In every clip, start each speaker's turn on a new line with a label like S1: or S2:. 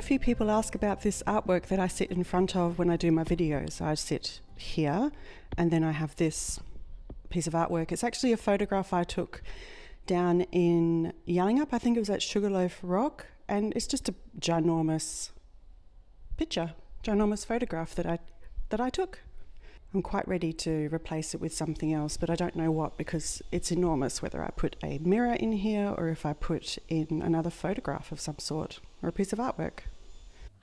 S1: few people ask about this artwork that I sit in front of when I do my videos. I sit here and then I have this piece of artwork. It's actually a photograph I took down in Yallingup. I think it was at Sugarloaf Rock, and it's just a ginormous picture, ginormous photograph that I took. I'm quite ready to replace it with something else, but I don't know what, because it's enormous, whether I put a mirror in here or if I put in another photograph of some sort or a piece of artwork.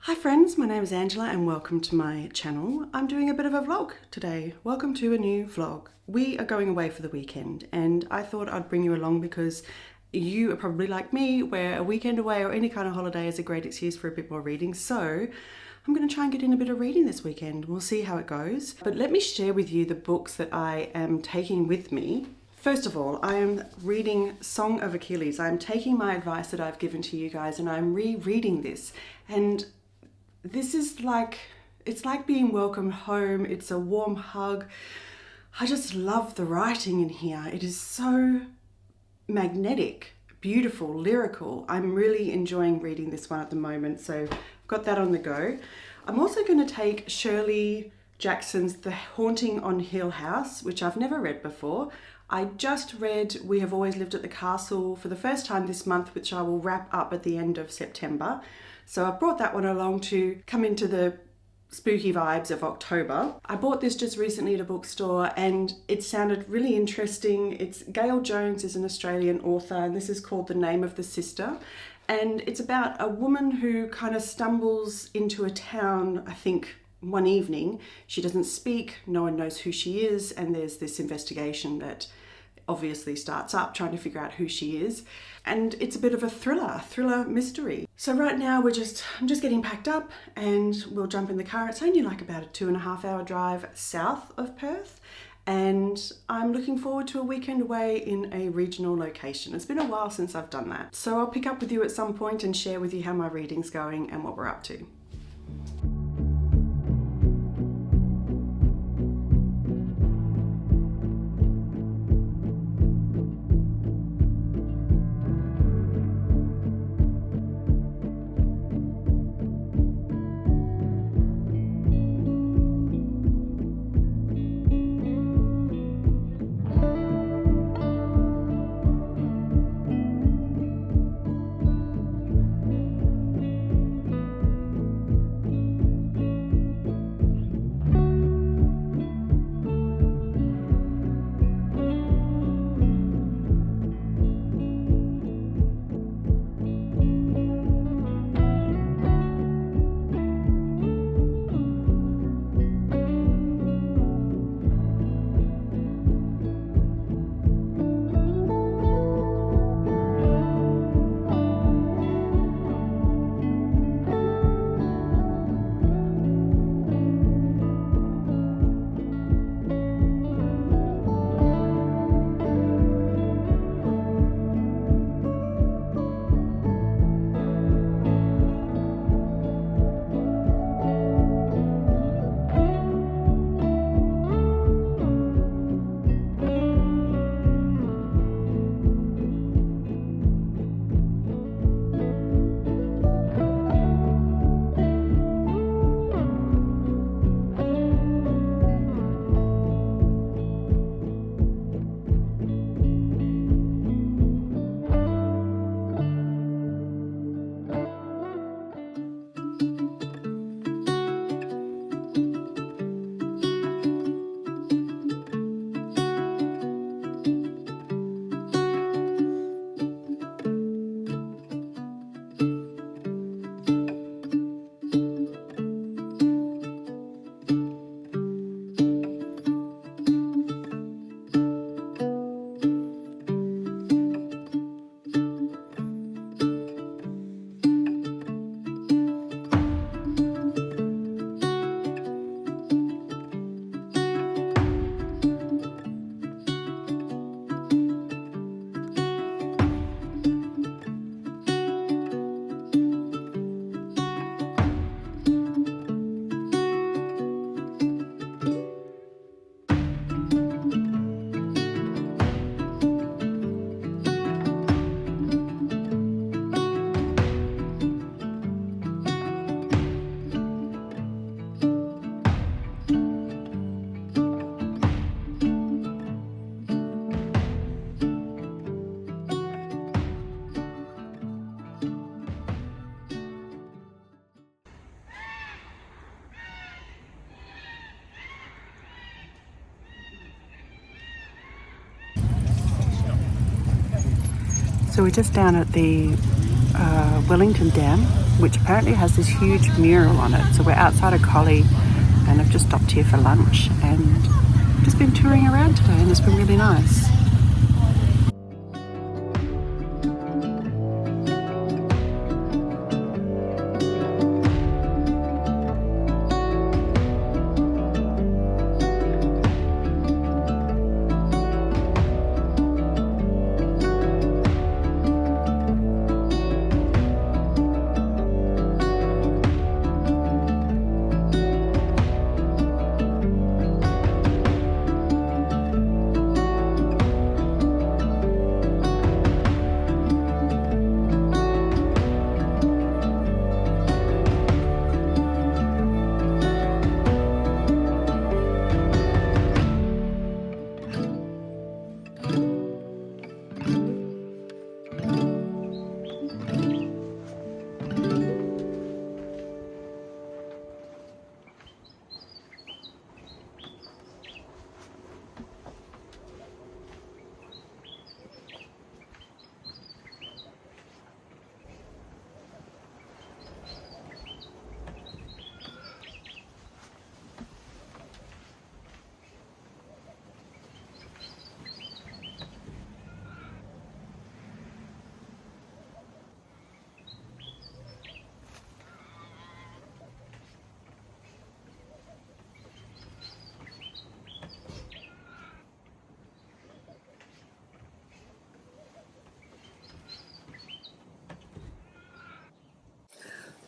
S1: Hi friends, my name is Angela and welcome to my channel. I'm doing a bit of a vlog today. Welcome to a new vlog. We are going away for the weekend and I thought I'd bring you along because you are probably like me, where a weekend away or any kind of holiday is a great excuse for a bit more reading. So I'm going to try and get in a bit of reading this weekend. We'll see how it goes. But let me share with you the books that I am taking with me. First of all, I am reading Song of Achilles. I'm taking my advice that I've given to you guys and I'm rereading this. And this is like, it's like being welcomed home. It's a warm hug. I just love the writing in here. It is so magnetic, beautiful, lyrical. I'm really enjoying reading this one at the moment. So got that on the go. I'm also going to take Shirley Jackson's The Haunting on Hill House, which I've never read before. I just read We Have Always Lived at the Castle for the first time this month, which I will wrap up at the end of September. So I've brought that one along to come into the spooky vibes of October. I bought this just recently at a bookstore and it sounded really interesting. It's Gail Jones is an Australian author and this is called The Name of the Sister. And it's about a woman who kind of stumbles into a town, I think, one evening. She doesn't speak, no one knows who she is, and there's this investigation that obviously starts up trying to figure out who she is. And it's a bit of a thriller mystery. So right now I'm just getting packed up and we'll jump in the car. It's only like about a 2.5 hour drive south of Perth. And I'm looking forward to a weekend away in a regional location. It's been a while since I've done that. So I'll pick up with you at some point and share with you how my reading's going and what we're up to. So we're just down at the Wellington Dam, which apparently has this huge mural on it. So we're outside of Collie and I've just stopped here for lunch and just been touring around today and it's been really nice.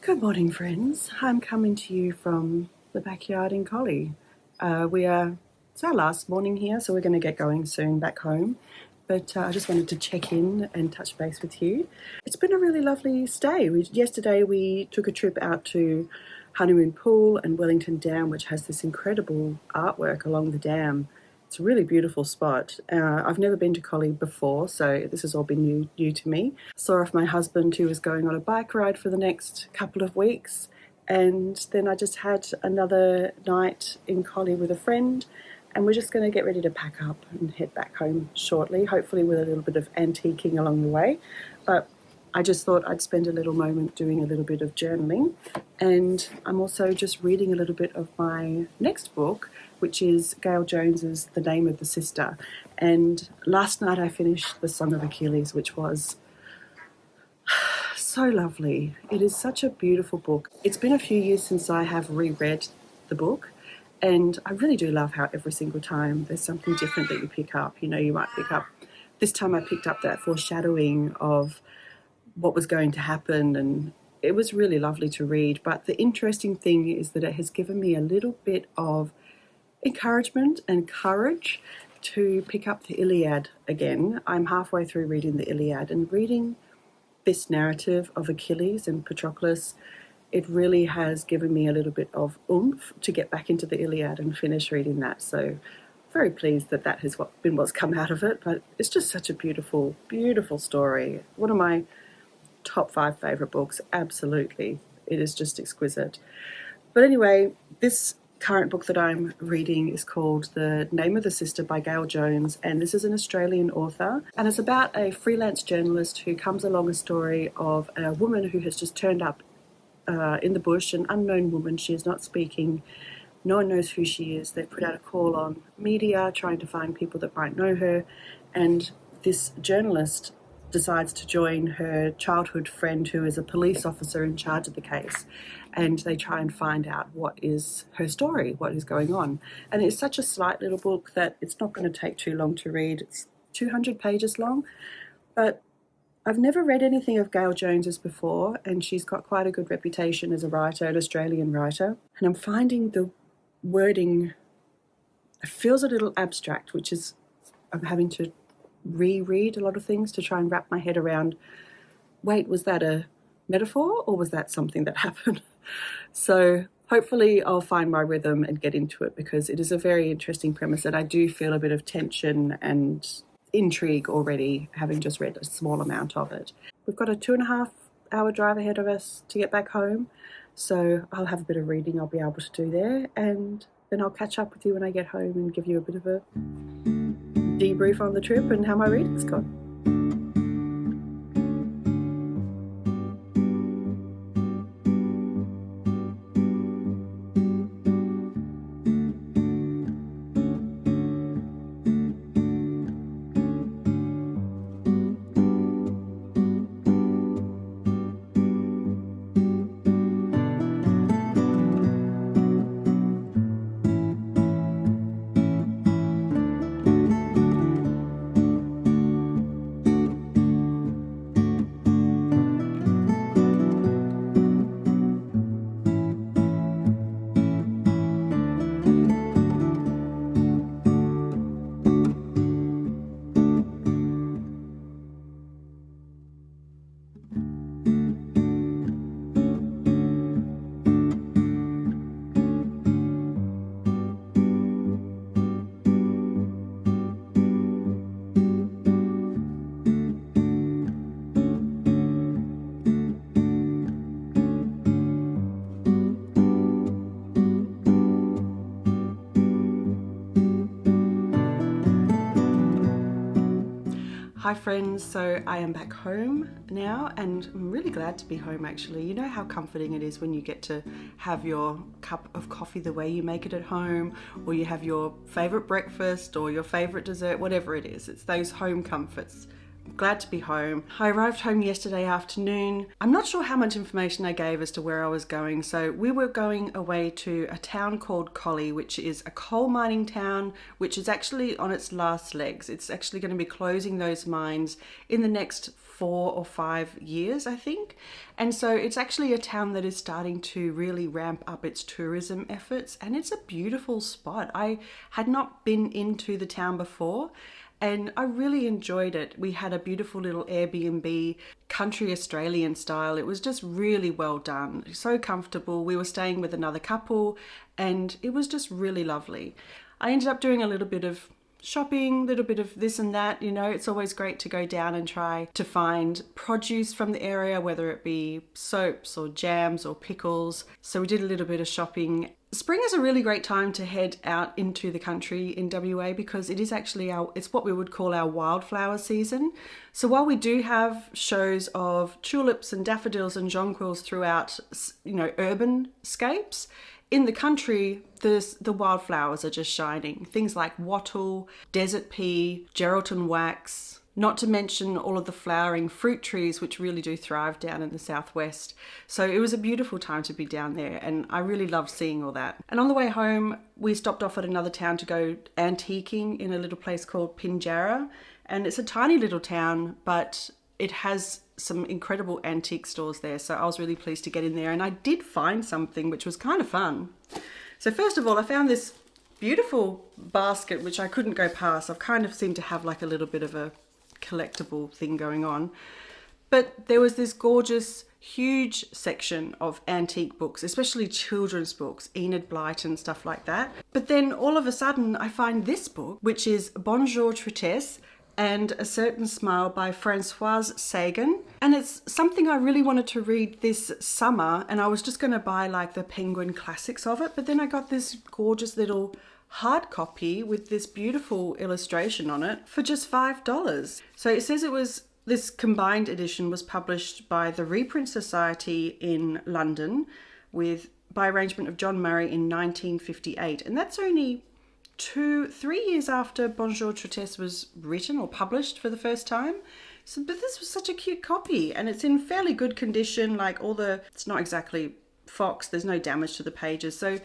S1: Good morning, friends. I'm coming to you from the backyard in Collie. It's our last morning here, so we're going to get going soon back home. But I just wanted to check in and touch base with you. It's been a really lovely stay. Yesterday we took a trip out to Honeymoon Pool and Wellington Dam, which has this incredible artwork along the dam. It's a really beautiful spot. I've never been to Collie before, so this has all been new to me. Saw off my husband, who was going on a bike ride for the next couple of weeks, and then I just had another night in Collie with a friend, and we're just going to get ready to pack up and head back home shortly, hopefully with a little bit of antiquing along the way. But I just thought I'd spend a little moment doing a little bit of journaling, and I'm also just reading a little bit of my next book, which is Gail Jones's The Name of the Sister. And last night I finished The Song of Achilles, which was so lovely. It is such a beautiful book. It's been a few years since I have reread the book, and I really do love how every single time there's something different that you pick up. You know, you might pick up, this time I picked up that foreshadowing of what was going to happen, and it was really lovely to read. But the interesting thing is that it has given me a little bit of encouragement and courage to pick up the Iliad again. I'm halfway through reading the Iliad, and reading this narrative of Achilles and Patroclus, it really has given me a little bit of oomph to get back into the Iliad and finish reading that. So very pleased that that has been what's come out of it. But it's just such a beautiful, beautiful story. One of my top 5 favourite books, absolutely. It is just exquisite. But anyway, this current book that I'm reading is called The Name of the Sister by Gail Jones, and this is an Australian author, and it's about a freelance journalist who comes along a story of a woman who has just turned up in the bush, an unknown woman. She is not speaking. No one knows who she is. They put out a call on media trying to find people that might know her, and this journalist decides to join her childhood friend, who is a police officer in charge of the case, and they try and find out what is her story, what is going on. And it's such a slight little book that it's not going to take too long to read. It's 200 pages long, but I've never read anything of Gail Jones's before, and she's got quite a good reputation as a writer, an Australian writer, and I'm finding the wording, it feels a little abstract, which is, I'm having to reread a lot of things to try and wrap my head around, wait, was that a metaphor or was that something that happened? So hopefully I'll find my rhythm and get into it, because it is a very interesting premise, and I do feel a bit of tension and intrigue already, having just read a small amount of it. We've got a 2.5 hour drive ahead of us to get back home, so I'll have a bit of reading I'll be able to do there, and then I'll catch up with you when I get home and give you a bit of a debrief on the trip and how my reading's gone. Hi friends, so I am back home now and I'm really glad to be home actually. You know how comforting it is when you get to have your cup of coffee the way you make it at home, or you have your favourite breakfast or your favourite dessert, whatever it is. It's those home comforts. Glad to be home. I arrived home yesterday afternoon. I'm not sure how much information I gave as to where I was going. So we were going away to a town called Collie, which is a coal mining town, which is actually on its last legs. It's actually going to be closing those mines in the next 4 or 5 years, I think. And so it's actually a town that is starting to really ramp up its tourism efforts. And it's a beautiful spot. I had not been into the town before, and I really enjoyed it. We had a beautiful little Airbnb, country Australian style. It was just really well done, so comfortable. We were staying with another couple and it was just really lovely. I ended up doing a little bit of shopping, a little bit of this and that. You know, it's always great to go down and try to find produce from the area, whether it be soaps or jams or pickles. So we did a little bit of shopping. Spring is a really great time to head out into the country in WA because it is actually it's what we would call our wildflower season. So while we do have shows of tulips and daffodils and jonquils throughout, you know, urban scapes, in the country, the wildflowers are just shining. Things like wattle, desert pea, Geraldton wax, not to mention all of the flowering fruit trees, which really do thrive down in the southwest. So it was a beautiful time to be down there, and I really loved seeing all that. And on the way home, we stopped off at another town to go antiquing in a little place called Pinjarra. And it's a tiny little town, but it has some incredible antique stores there. So I was really pleased to get in there, and I did find something which was kind of fun. So first of all, I found this beautiful basket, which I couldn't go past. I've kind of seemed to have like a little bit of a collectible thing going on. But there was this gorgeous, huge section of antique books, especially children's books, Enid Blyton, stuff like that. But then all of a sudden I find this book, which is Bonjour, Tristesse, and A Certain Smile by Francoise Sagan. And it's something I really wanted to read this summer, and I was just going to buy like the Penguin classics of it, but then I got this gorgeous little hard copy with this beautiful illustration on it for just $5. So it says this combined edition was published by the Reprint Society in London by arrangement of John Murray in 1958. And that's only 3 years after Bonjour, Tristesse was written or published for the first time. So, but this was such a cute copy, and it's in fairly good condition. Like it's not exactly Fox, there's no damage to the pages. So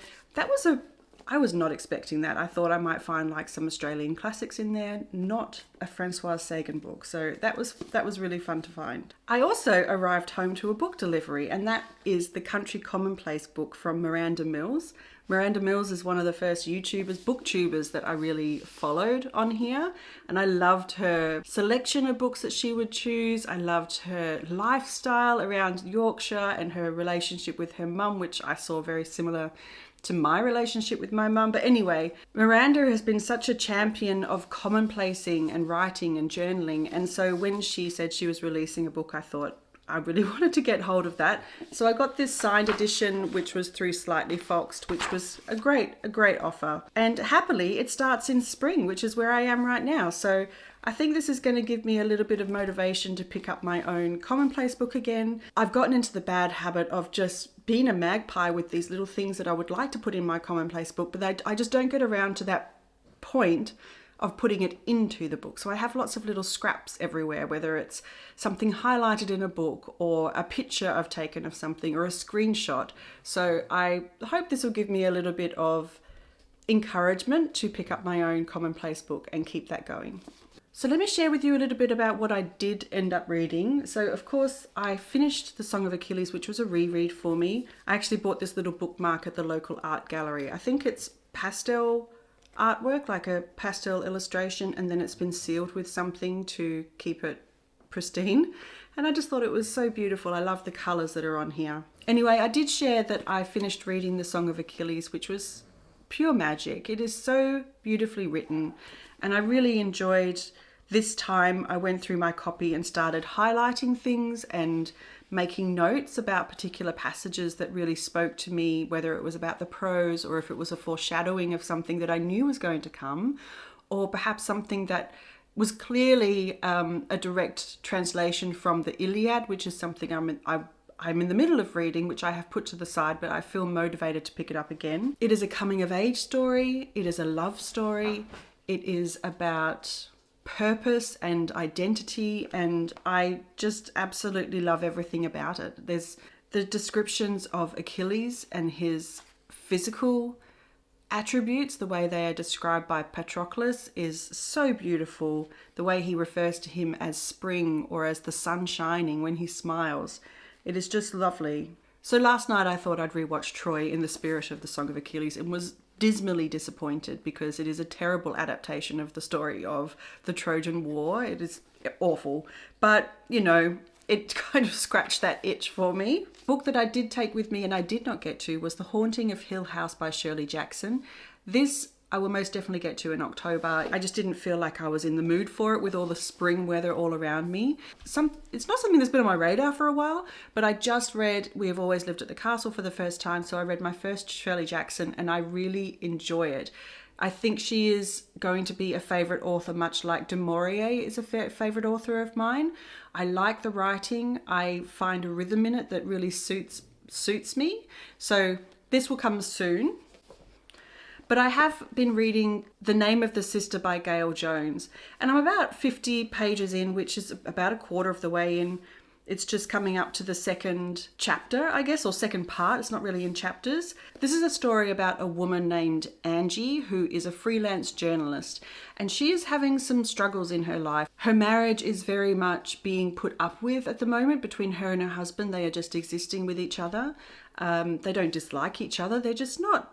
S1: I was not expecting that. I thought I might find like some Australian classics in there, not a Francoise Sagan book. So that was really fun to find. I also arrived home to a book delivery, and that is the Country Commonplace book from Miranda Mills. Miranda Mills is one of the first booktubers that I really followed on here. And I loved her selection of books that she would choose. I loved her lifestyle around Yorkshire and her relationship with her mum, which I saw very similar to my relationship with my mum. But anyway, Miranda has been such a champion of commonplacing and writing and journaling. And so when she said she was releasing a book, I thought I really wanted to get hold of that. So I got this signed edition, which was through Slightly Foxed, which was a great offer. And happily, it starts in spring, which is where I am right now. So I think this is going to give me a little bit of motivation to pick up my own commonplace book again. I've gotten into the bad habit of just being a magpie with these little things that I would like to put in my commonplace book, but I just don't get around to that point of putting it into the book. So I have lots of little scraps everywhere, whether it's something highlighted in a book or a picture I've taken of something or a screenshot. So I hope this will give me a little bit of encouragement to pick up my own commonplace book and keep that going. So let me share with you a little bit about what I did end up reading. So of course I finished The Song of Achilles, which was a reread for me. I actually bought this little bookmark at the local art gallery. I think it's pastel artwork, like a pastel illustration, and then it's been sealed with something to keep it pristine. And I just thought it was so beautiful. I love the colours that are on here. Anyway, I did share that I finished reading The Song of Achilles, which was pure magic. It is so beautifully written, and I really enjoyed this time. I went through my copy and started highlighting things and making notes about particular passages that really spoke to me, whether it was about the prose or if it was a foreshadowing of something that I knew was going to come, or perhaps something that was clearly a direct translation from the Iliad, which is something I'm in the middle of reading, which I have put to the side, but I feel motivated to pick it up again. It is a coming of age story. It is a love story. It is about purpose and identity, and I just absolutely love everything about it. There's the descriptions of Achilles and his physical attributes, the way they are described by Patroclus, is so beautiful. The way he refers to him as spring or as the sun shining when he smiles. It is just lovely. So last night I thought I'd rewatch Troy in the spirit of the Song of Achilles and was dismally disappointed because it is a terrible adaptation of the story of the Trojan War. It is awful. But, you know, it kind of scratched that itch for me. Book that I did take with me and I did not get to was The Haunting of Hill House by Shirley Jackson. This I will most definitely get to in October. I just didn't feel like I was in the mood for it with all the spring weather all around me. It's not something that's been on my radar for a while, but I just read We Have Always Lived at the Castle for the first time. So I read my first Shirley Jackson and I really enjoy it. I think she is going to be a favourite author, much like Du Maurier is a favourite author of mine. I like the writing. I find a rhythm in it that really suits me. So this will come soon. But I have been reading The Name of the Sister by Gail Jones, and I'm about 50 pages in, which is about a quarter of the way in. It's just coming up to the second chapter, I guess, or second part. It's not really in chapters. This is a story about a woman named Angie, who is a freelance journalist, and she is having some struggles in her life. Her marriage is very much being put up with at the moment between her and her husband. They are just existing with each other. They don't dislike each other. They're just not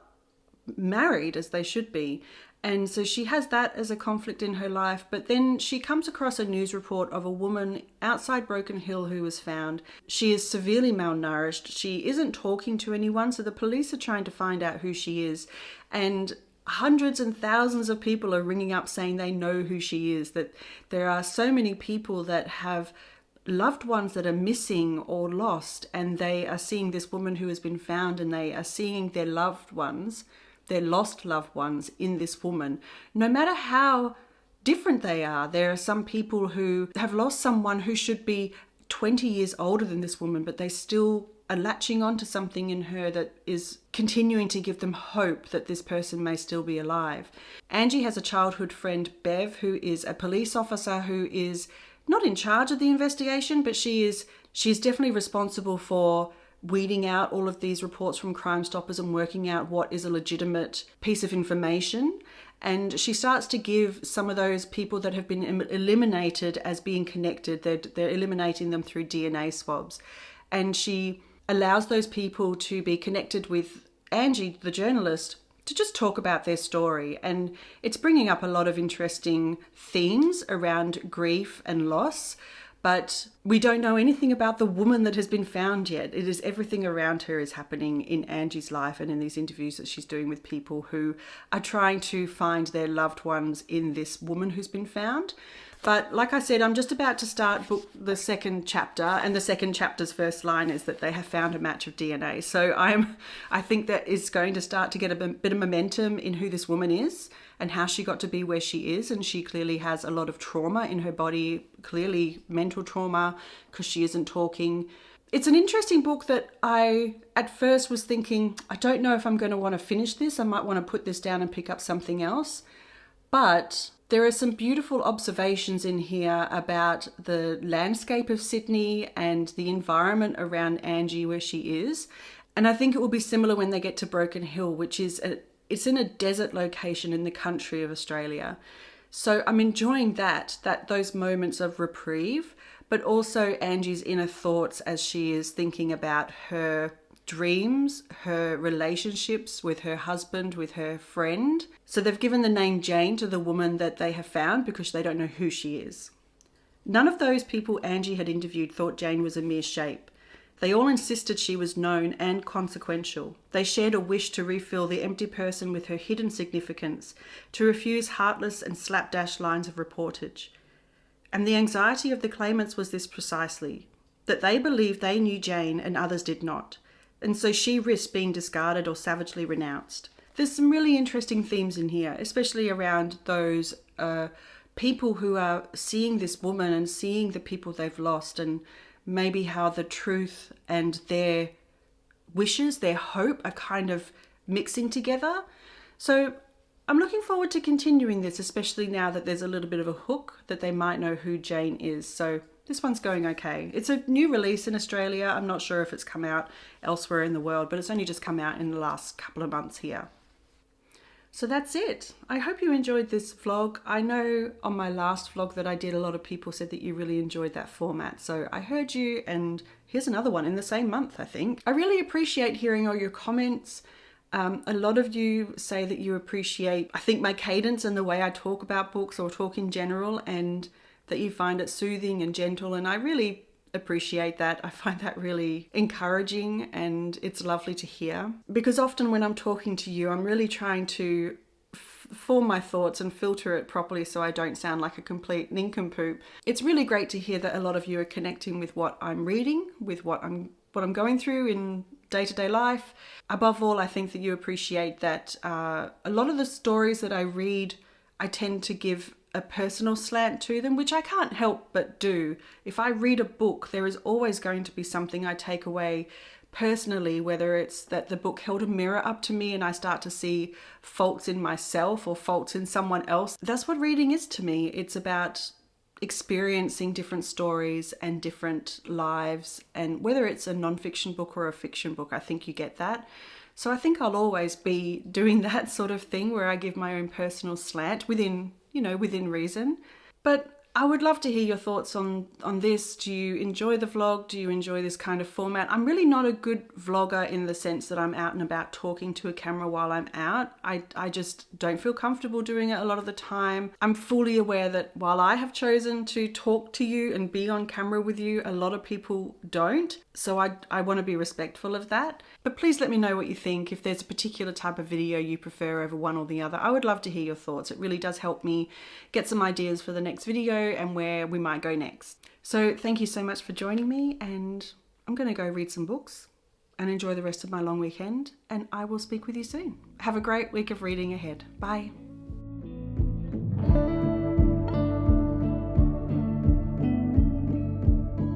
S1: married as they should be. And so she has that as a conflict in her life, but then she comes across a news report of a woman outside Broken Hill who was found. She is severely malnourished. She isn't talking to anyone, so the police are trying to find out who she is. And hundreds and thousands of people are ringing up saying they know who she is, that there are so many people that have loved ones that are missing or lost, and they are seeing this woman who has been found, and they are seeing their loved ones, their lost loved ones, in this woman. No matter how different they are, there are some people who have lost someone who should be 20 years older than this woman, but they still are latching onto something in her that is continuing to give them hope that this person may still be alive. Angie has a childhood friend, Bev, who is a police officer who is not in charge of the investigation, but she's definitely responsible for weeding out all of these reports from Crime Stoppers and working out what is a legitimate piece of information. And she starts to give some of those people that have been eliminated as being connected. They're eliminating them through DNA swabs. And she allows those people to be connected with Angie, the journalist, to just talk about their story. And it's bringing up a lot of interesting themes around grief and loss. But we don't know anything about the woman that has been found yet. It is everything around her is happening in Angie's life and in these interviews that she's doing with people who are trying to find their loved ones in this woman who's been found. But like I said, I'm just about to start the second chapter, and the second chapter's first line is that they have found a match of DNA. So I think that is going to start to get a bit of momentum in who this woman is and how she got to be where she is. And she clearly has a lot of trauma in her body, clearly mental trauma, because she isn't talking. It's an interesting book that I at first was thinking, I don't know if I'm going to want to finish this. I might want to put this down and pick up something else. But there are some beautiful observations in here about the landscape of Sydney and the environment around Angie where she is. And I think it will be similar when they get to Broken Hill, which is it's in a desert location in the country of Australia. So I'm enjoying those moments of reprieve, but also Angie's inner thoughts as she is thinking about her dreams, her relationships with her husband, with her friend. So they've given the name Jane to the woman that they have found because they don't know who she is. None of those people Angie had interviewed thought Jane was a mere shape. They all insisted she was known and consequential. They shared a wish to refill the empty person with her hidden significance, to refuse heartless and slapdash lines of reportage. And the anxiety of the claimants was this precisely, that they believed they knew Jane and others did not, and so she risked being discarded or savagely renounced. There's some really interesting themes in here, especially around those people who are seeing this woman and seeing the people they've lost, and maybe how the truth and their wishes, their hope are kind of mixing together. So I'm looking forward to continuing this, especially now that there's a little bit of a hook that they might know who Jane is. So this one's going okay. It's a new release in Australia. I'm not sure if it's come out elsewhere in the world, but it's only just come out in the last couple of months here. So that's it. I hope you enjoyed this vlog. I know on my last vlog that I did, a lot of people said that you really enjoyed that format. So I heard you, and here's another one in the same month, I think. I really appreciate hearing all your comments. A lot of you say that you appreciate, I think, my cadence and the way I talk about books or talk in general, and that you find it soothing and gentle, and I really appreciate that. I find that really encouraging, and it's lovely to hear, because often when I'm talking to you, I'm really trying to form my thoughts and filter it properly so I don't sound like a complete nincompoop. It's really great to hear that a lot of you are connecting with what I'm reading, with what I'm going through in day-to-day life. Above all, I think that you appreciate that a lot of the stories that I read, I tend to give a personal slant to them, which I can't help but do. If I read a book, there is always going to be something I take away personally, whether it's that the book held a mirror up to me and I start to see faults in myself or faults in someone else. That's what reading is to me. It's about experiencing different stories and different lives, and whether it's a non-fiction book or a fiction book, I think you get that. So I think I'll always be doing that sort of thing where I give my own personal slant within reason. But I would love to hear your thoughts on this. Do you enjoy the vlog? Do you enjoy this kind of format? I'm really not a good vlogger in the sense that I'm out and about talking to a camera while I'm out. I just don't feel comfortable doing it a lot of the time. I'm fully aware that while I have chosen to talk to you and be on camera with you, a lot of people don't. So I want to be respectful of that. But please let me know what you think. If there's a particular type of video you prefer over one or the other, I would love to hear your thoughts. It really does help me get some ideas for the next video and where we might go next. So thank you so much for joining me, and I'm going to go read some books and enjoy the rest of my long weekend, and I will speak with you soon. Have a great week of reading ahead. Bye.